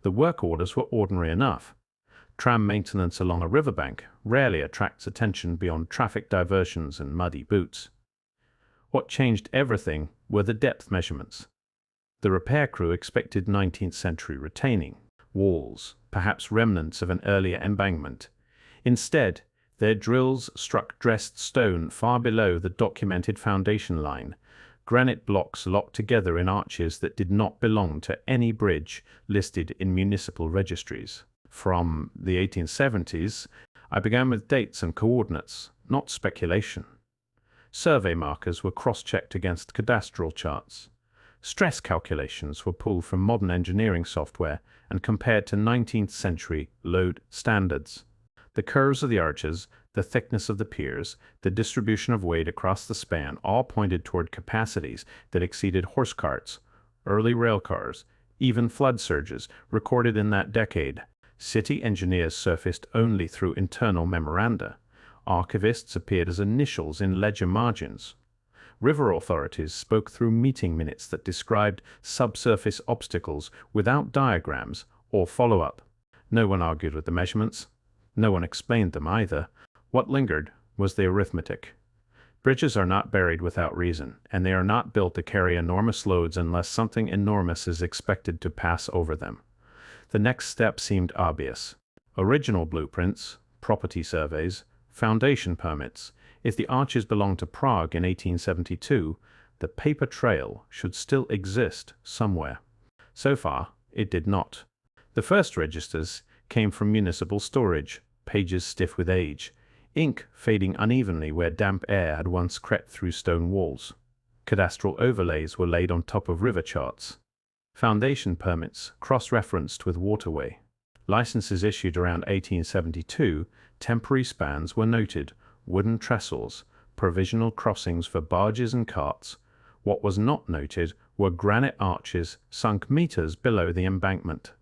The work orders were ordinary enough. Tram maintenance along a riverbank rarely attracts attention beyond traffic diversions and muddy boots. What changed everything were the depth measurements. The repair crew expected 19th century retaining walls, perhaps remnants of an earlier embankment. Instead, their drills struck dressed stone far below the documented foundation line, granite blocks locked together in arches that did not belong to any bridge listed in municipal registries. From the 1870s, I began with dates and coordinates, not speculation. Survey markers were cross-checked against cadastral charts. Stress calculations were pulled from modern engineering software and compared to 19th century load standards. The curves of the arches, the thickness of the piers, the distribution of weight across the span all pointed toward capacities that exceeded horse carts, early rail cars, even flood surges recorded in that decade. City engineers surfaced only through internal memoranda. Archivists appeared as initials in ledger margins. River authorities spoke through meeting minutes that described subsurface obstacles without diagrams or follow-up. No one argued with the measurements. No one explained them either. What lingered was the arithmetic. Bridges are not buried without reason, and they are not built to carry enormous loads unless something enormous is expected to pass over them. The next step seemed obvious. Original blueprints, property surveys, foundation permits. If the arches belonged to Prague in 1872, the paper trail should still exist somewhere. So far, it did not. The first registers came from municipal storage, pages stiff with age, ink fading unevenly where damp air had once crept through stone walls. Cadastral overlays were laid on top of river charts. Foundation permits cross-referenced with waterway. Licenses issued around 1872, temporary spans were noted, wooden trestles, provisional crossings for barges and carts. What was not noted were granite arches sunk meters below the embankment.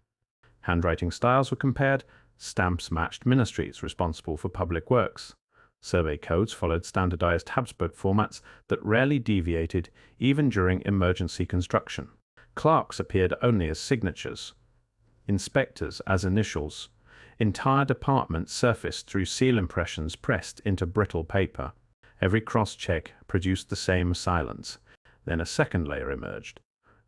Handwriting styles were compared. Stamps matched ministries responsible for public works. Survey codes followed standardized Habsburg formats that rarely deviated even during emergency construction. Clerks appeared only as signatures, inspectors as initials. Entire departments surfaced through seal impressions pressed into brittle paper. Every cross-check produced the same silence. Then a second layer emerged.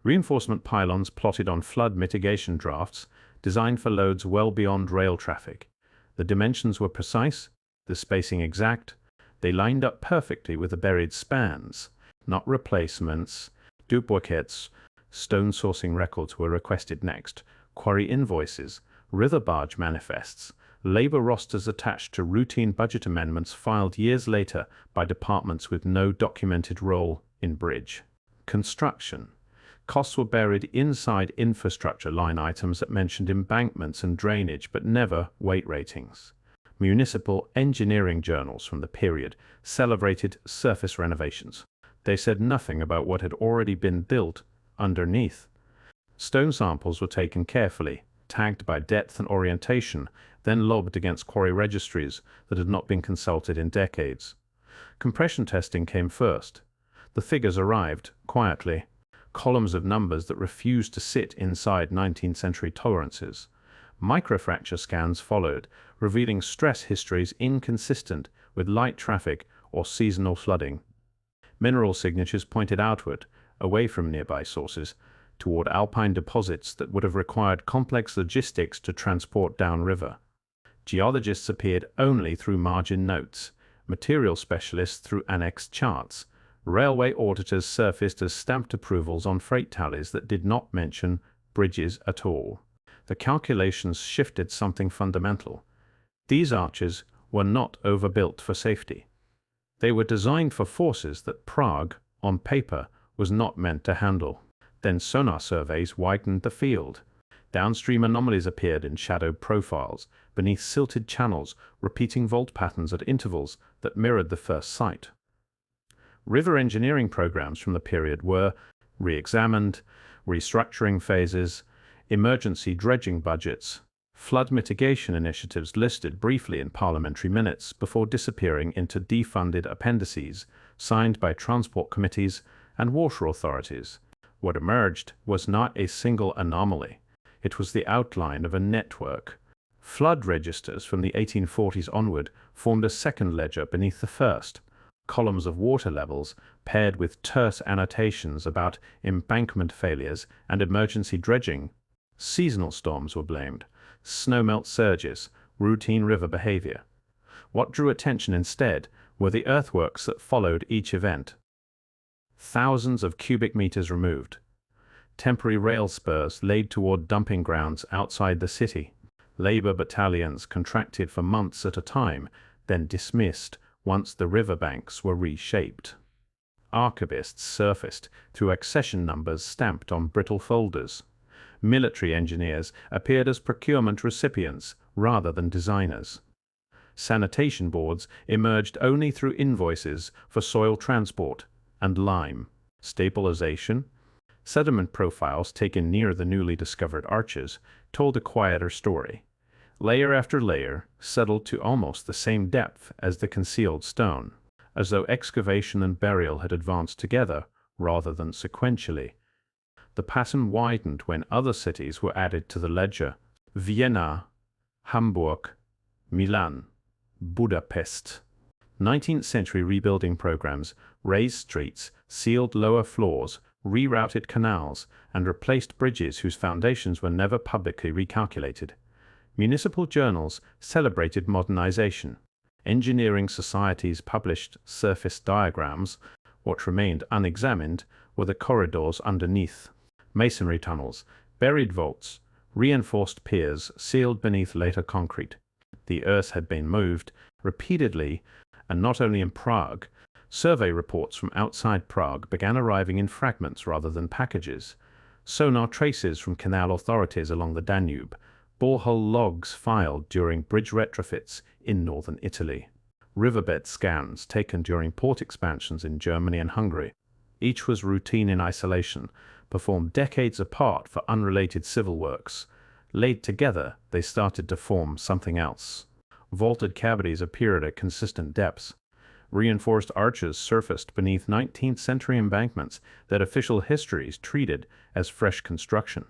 Reinforcement pylons plotted on flood mitigation drafts, designed for loads well beyond rail traffic. The dimensions were precise, the spacing exact. They lined up perfectly with the buried spans, not replacements, duplicates. Stone sourcing records were requested next, quarry invoices, river barge manifests, labor rosters attached to routine budget amendments filed years later by departments with no documented role in bridge construction. Costs were buried inside infrastructure line items that mentioned embankments and drainage but never weight ratings. Municipal engineering journals from the period celebrated surface renovations. They said nothing about what had already been built underneath. Stone samples were taken carefully, tagged by depth and orientation, then lobbed against quarry registries that had not been consulted in decades. Compression testing came first. The figures arrived quietly, columns of numbers that refused to sit inside 19th century tolerances. Microfracture scans followed, revealing stress histories inconsistent with light traffic or seasonal flooding. Mineral signatures pointed outward, away from nearby sources, toward alpine deposits that would have required complex logistics to transport downriver. Geologists appeared only through margin notes, material specialists through annexed charts. Railway auditors surfaced as stamped approvals on freight tallies that did not mention bridges at all. The calculations shifted something fundamental. These arches were not overbuilt for safety. They were designed for forces that Prague, on paper, was not meant to handle. Then sonar surveys widened the field. Downstream anomalies appeared in shadowed profiles, beneath silted channels, repeating fault patterns at intervals that mirrored the first site. River engineering programs from the period were re-examined, restructuring phases, emergency dredging budgets, flood mitigation initiatives listed briefly in parliamentary minutes before disappearing into defunded appendices signed by transport committees and water authorities. What emerged was not a single anomaly. It was the outline of a network. Flood registers from the 1840s onward formed a second ledger beneath the first. Columns of water levels, paired with terse annotations about embankment failures and emergency dredging. Seasonal storms were blamed, snowmelt surges, routine river behavior. What drew attention instead were the earthworks that followed each event. Thousands of cubic meters removed. Temporary rail spurs laid toward dumping grounds outside the city. Labor battalions contracted for months at a time, then dismissed once the riverbanks were reshaped. Archivists surfaced through accession numbers stamped on brittle folders. Military engineers appeared as procurement recipients rather than designers. Sanitation boards emerged only through invoices for soil transport and lime. Stabilization. Sediment profiles taken near the newly discovered arches told a quieter story. Layer after layer settled to almost the same depth as the concealed stone, as though excavation and burial had advanced together rather than sequentially. The pattern widened when other cities were added to the ledger: Vienna, Hamburg, Milan, Budapest. 19th century rebuilding programs raised streets, sealed lower floors, rerouted canals, and replaced bridges whose foundations were never publicly recalculated. Municipal journals celebrated modernization. Engineering societies published surface diagrams. What remained unexamined were the corridors underneath. Masonry tunnels, buried vaults, reinforced piers sealed beneath later concrete. The earth had been moved repeatedly, and not only in Prague. Survey reports from outside Prague began arriving in fragments rather than packages. Sonar traces from canal authorities along the Danube. Borehole logs filed during bridge retrofits in northern Italy. Riverbed scans taken during port expansions in Germany and Hungary. Each was routine in isolation, performed decades apart for unrelated civil works. Laid together, they started to form something else. Vaulted cavities appeared at consistent depths. Reinforced arches surfaced beneath 19th century embankments that official histories treated as fresh construction.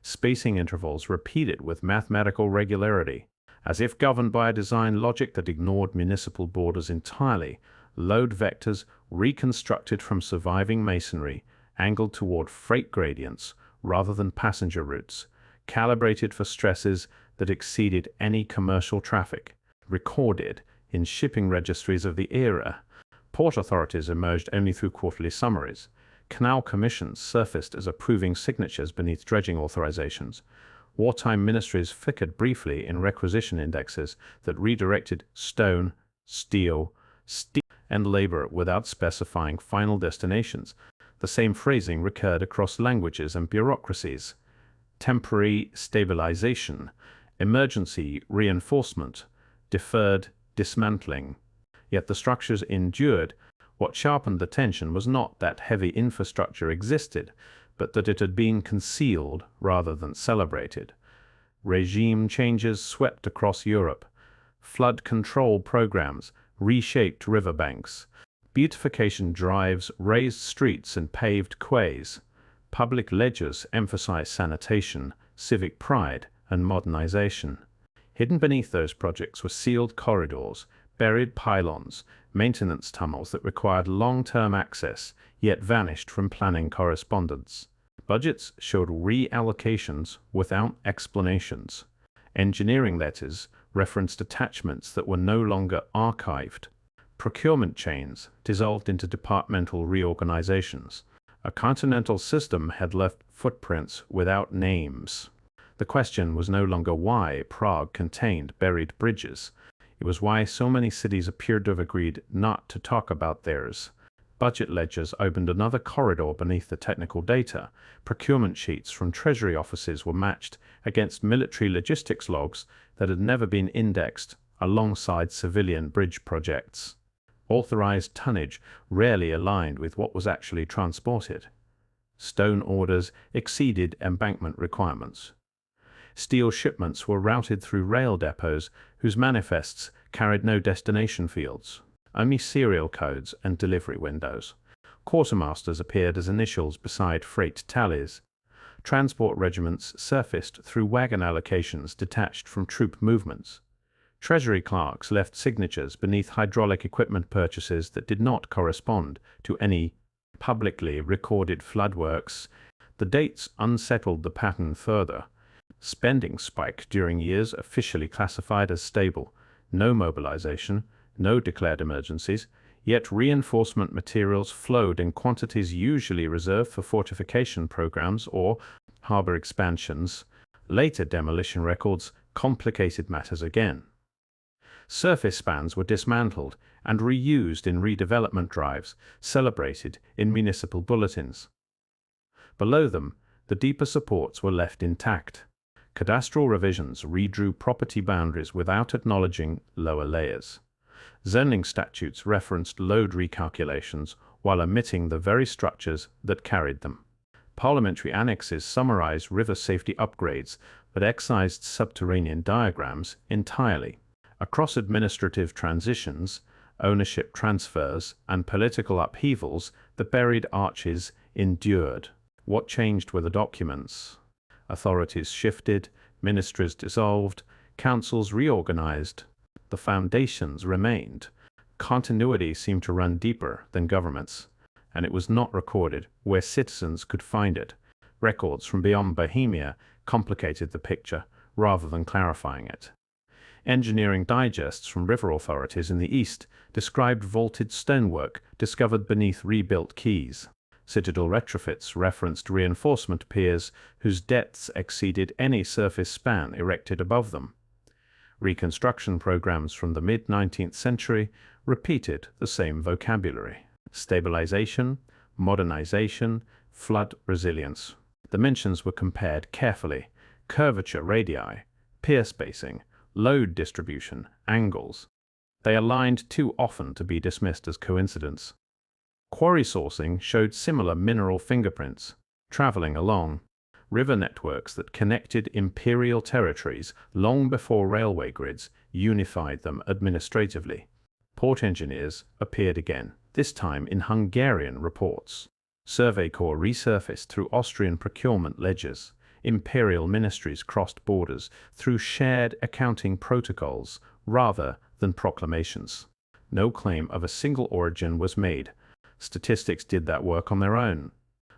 Spacing intervals repeated with mathematical regularity, as if governed by a design logic that ignored municipal borders entirely. Load vectors, reconstructed from surviving masonry, angled toward freight gradients rather than passenger routes, calibrated for stresses that exceeded any commercial traffic, recorded in shipping registries of the era. Port authorities emerged only through quarterly summaries. Canal commissions surfaced as approving signatures beneath dredging authorizations. Wartime ministries flickered briefly in requisition indexes that redirected stone, steel, and labor without specifying final destinations. The same phrasing recurred across languages and bureaucracies. Temporary stabilization, emergency reinforcement, deferred dismantling. Yet the structures endured. What sharpened the tension was not that heavy infrastructure existed, but that it had been concealed rather than celebrated. Regime changes swept across Europe. Flood control programs reshaped riverbanks. Beautification drives raised streets and paved quays. Public ledgers emphasized sanitation, civic pride, and modernization. Hidden beneath those projects were sealed corridors, buried pylons, maintenance tunnels that required long-term access, yet vanished from planning correspondence. Budgets showed reallocations without explanations. Engineering letters referenced attachments that were no longer archived. Procurement chains dissolved into departmental reorganizations. A continental system had left footprints without names. The question was no longer why Prague contained buried bridges. It was why so many cities appeared to have agreed not to talk about theirs. Budget ledgers opened another corridor beneath the technical data. Procurement sheets from treasury offices were matched against military logistics logs that had never been indexed alongside civilian bridge projects. Authorized tonnage rarely aligned with what was actually transported. Stone orders exceeded embankment requirements. Steel shipments were routed through rail depots whose manifests carried no destination fields, only serial codes and delivery windows. Quartermasters appeared as initials beside freight tallies. Transport regiments surfaced through wagon allocations detached from troop movements. Treasury clerks left signatures beneath hydraulic equipment purchases that did not correspond to any publicly recorded flood works. The dates unsettled the pattern further. Spending spiked during years officially classified as stable. No mobilization, no declared emergencies, yet reinforcement materials flowed in quantities usually reserved for fortification programs or harbor expansions. Later demolition records complicated matters again. Surface spans were dismantled and reused in redevelopment drives, celebrated in municipal bulletins. Below them, the deeper supports were left intact. Cadastral revisions redrew property boundaries without acknowledging lower layers. Zoning statutes referenced load recalculations while omitting the very structures that carried them. Parliamentary annexes summarized river safety upgrades but excised subterranean diagrams entirely. Across administrative transitions, ownership transfers, and political upheavals, the buried arches endured. What changed were the documents. Authorities shifted, ministries dissolved, councils reorganized. The foundations remained. Continuity seemed to run deeper than governments, and it was not recorded where citizens could find it. Records from beyond Bohemia complicated the picture rather than clarifying it. Engineering digests from river authorities in the east described vaulted stonework discovered beneath rebuilt quays. Citadel retrofits referenced reinforcement piers whose depths exceeded any surface span erected above them. Reconstruction programs from the mid-19th century repeated the same vocabulary. Stabilization, modernization, flood resilience. Dimensions were compared carefully: curvature radii, pier spacing, load distribution, angles. They aligned too often to be dismissed as coincidence. Quarry sourcing showed similar mineral fingerprints, traveling along river networks that connected imperial territories long before railway grids unified them administratively. Port engineers appeared again, this time in Hungarian reports. Survey Corps resurfaced through Austrian procurement ledgers. Imperial ministries crossed borders through shared accounting protocols rather than proclamations. No claim of a single origin was made. Statistics did that work on their own.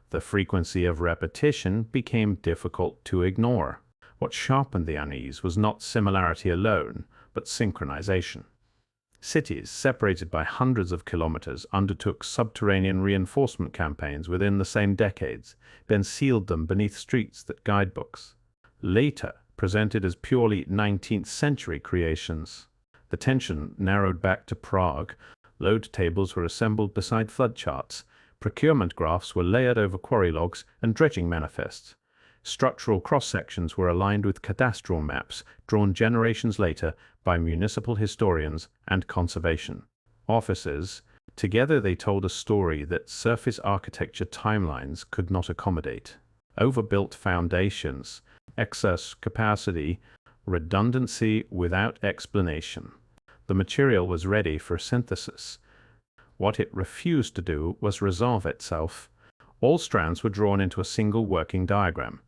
The frequency of repetition became difficult to ignore. What sharpened the unease was not similarity alone, but synchronization. Cities, separated by hundreds of kilometers, undertook subterranean reinforcement campaigns within the same decades, then sealed them beneath streets that guidebooks later presented as purely 19th century creations. The tension narrowed back to Prague. Load tables were assembled beside flood charts. Procurement graphs were layered over quarry logs and dredging manifests. Structural cross-sections were aligned with cadastral maps drawn generations later by municipal historians and conservation officers. Together they told a story that surface architecture timelines could not accommodate. Overbuilt foundations, excess capacity, redundancy without explanation. The material was ready for synthesis. What it refused to do was resolve itself. All strands were drawn into a single working diagram.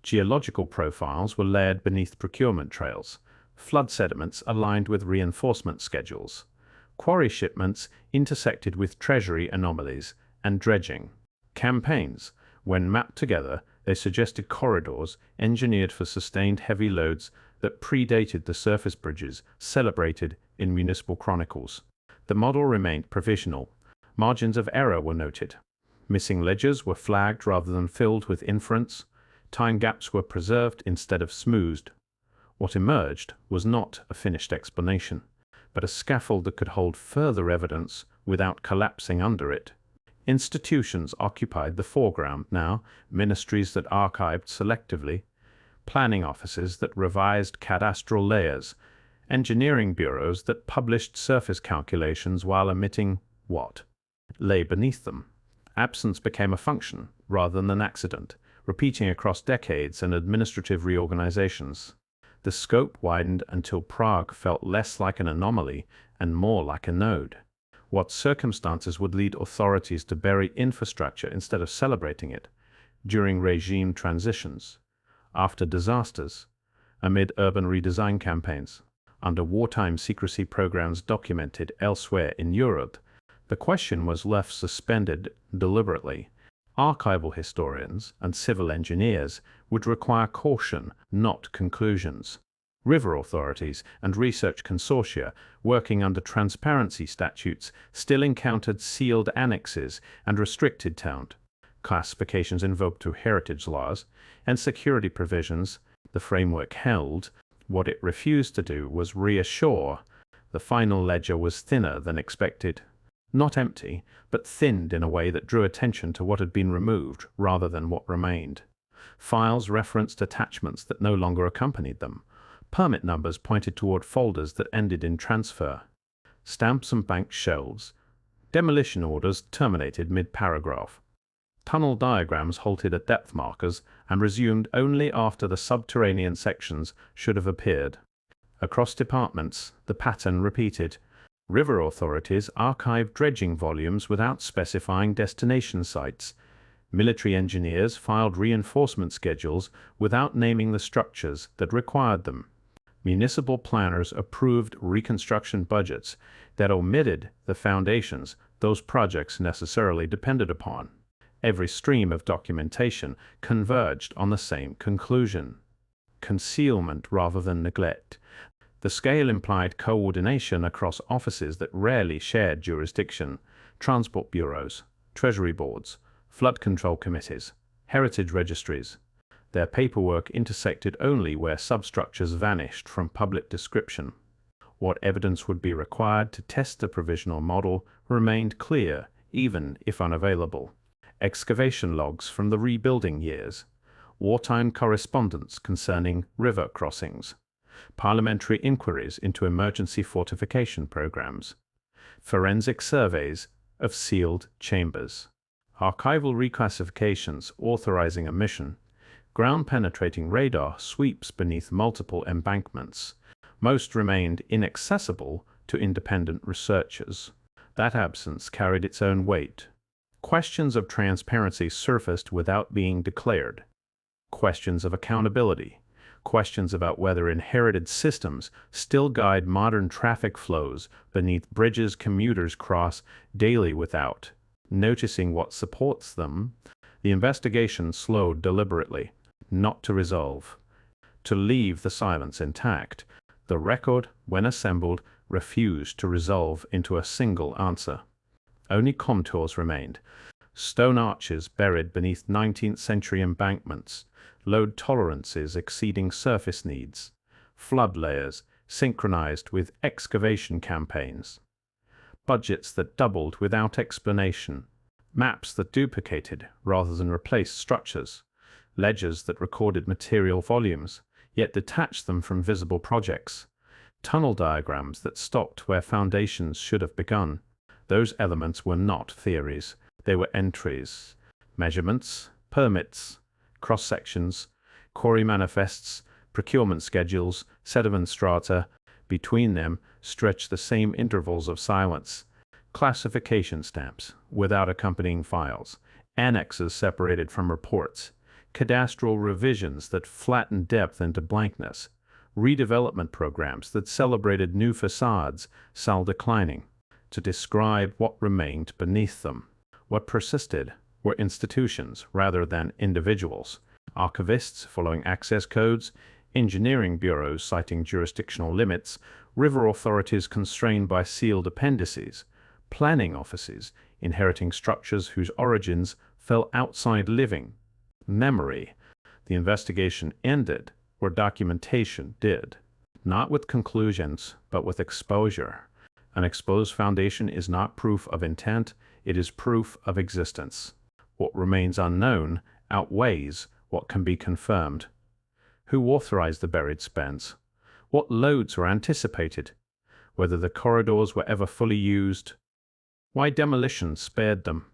Geological profiles were layered beneath procurement trails. Flood sediments aligned with reinforcement schedules. Quarry shipments intersected with treasury anomalies and dredging campaigns. When mapped together, they suggested corridors engineered for sustained heavy loads that predated the surface bridges celebrated in municipal chronicles. The model remained provisional. Margins of error were noted. Missing ledgers were flagged rather than filled with inference. Time gaps were preserved instead of smoothed. What emerged was not a finished explanation, but a scaffold that could hold further evidence without collapsing under it. Institutions occupied the foreground now, ministries that archived selectively, planning offices that revised cadastral layers, engineering bureaus that published surface calculations while omitting what lay beneath them. Absence became a function rather than an accident, repeating across decades and administrative reorganizations. The scope widened until Prague felt less like an anomaly and more like a node. What circumstances would lead authorities to bury infrastructure instead of celebrating it? during regime transitions, after disasters, amid urban redesign campaigns, under wartime secrecy programs documented elsewhere in Europe. The question was left suspended deliberately. Archival historians and civil engineers would require caution, not conclusions. River authorities and research consortia working under transparency statutes still encountered sealed annexes and restricted town classifications invoked through heritage laws and security provisions. The framework held. What it refused to do was reassure. The final ledger was thinner than expected. Not empty, but thinned in a way that drew attention to what had been removed rather than what remained. Files referenced attachments that no longer accompanied them. Permit numbers pointed toward folders that ended in transfer. Stamps and bank shelves. Demolition orders terminated mid-paragraph. Tunnel diagrams halted at depth markers and resumed only after the subterranean sections should have appeared. Across departments, the pattern repeated. River authorities archived dredging volumes without specifying destination sites. Military engineers filed reinforcement schedules without naming the structures that required them. Municipal planners approved reconstruction budgets that omitted the foundations those projects necessarily depended upon. Every stream of documentation converged on the same conclusion: concealment rather than neglect. The scale implied coordination across offices that rarely shared jurisdiction: transport bureaus, treasury boards, flood control committees, heritage registries. Their paperwork intersected only where substructures vanished from public description. What evidence would be required to test the provisional model remained clear, even if unavailable. Excavation logs from the rebuilding years, wartime correspondence concerning river crossings, parliamentary inquiries into emergency fortification programs, forensic surveys of sealed chambers, archival reclassifications authorizing a mission, ground-penetrating radar sweeps beneath multiple embankments. Most remained inaccessible to independent researchers. That absence carried its own weight. Questions of transparency surfaced without being declared. Questions of accountability. Questions about whether inherited systems still guide modern traffic flows beneath bridges commuters cross daily without noticing what supports them. The investigation slowed deliberately, not to resolve, to leave the silence intact. The record, when assembled, refused to resolve into a single answer. Only contours remained. Stone arches buried beneath 19th-century embankments, load tolerances exceeding surface needs, flood layers synchronized with excavation campaigns, budgets that doubled without explanation, maps that duplicated rather than replaced structures, ledgers that recorded material volumes, yet detached them from visible projects, tunnel diagrams that stopped where foundations should have begun. Those elements were not theories. They were entries, measurements, permits, cross-sections, quarry manifests, procurement schedules, sediment strata. Between them stretched the same intervals of silence. Classification stamps without accompanying files, annexes separated from reports, cadastral revisions that flattened depth into blankness, redevelopment programs that celebrated new facades, while declining to describe what remained beneath them. What persisted were institutions rather than individuals: archivists following access codes, engineering bureaus citing jurisdictional limits, river authorities constrained by sealed appendices, planning offices inheriting structures whose origins fell outside living memory. The investigation ended where documentation did, not with conclusions, but with exposure. An exposed foundation is not proof of intent, it is proof of existence. What remains unknown outweighs what can be confirmed. Who authorized the buried spans? What loads were anticipated? Whether the corridors were ever fully used? Why demolition spared them?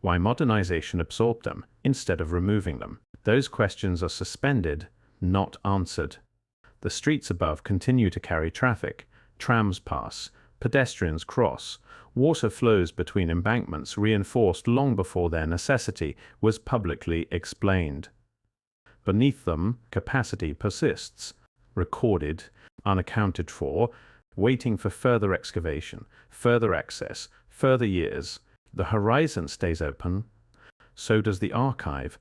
Why modernization absorbed them instead of removing them? Those questions are suspended, not answered. The streets above continue to carry traffic. Trams pass, Pedestrians cross. Water flows between embankments reinforced long before their necessity was publicly explained. Beneath them, capacity persists, recorded, unaccounted for, waiting for further excavation, further access, further years. The horizon stays open. So does the archive,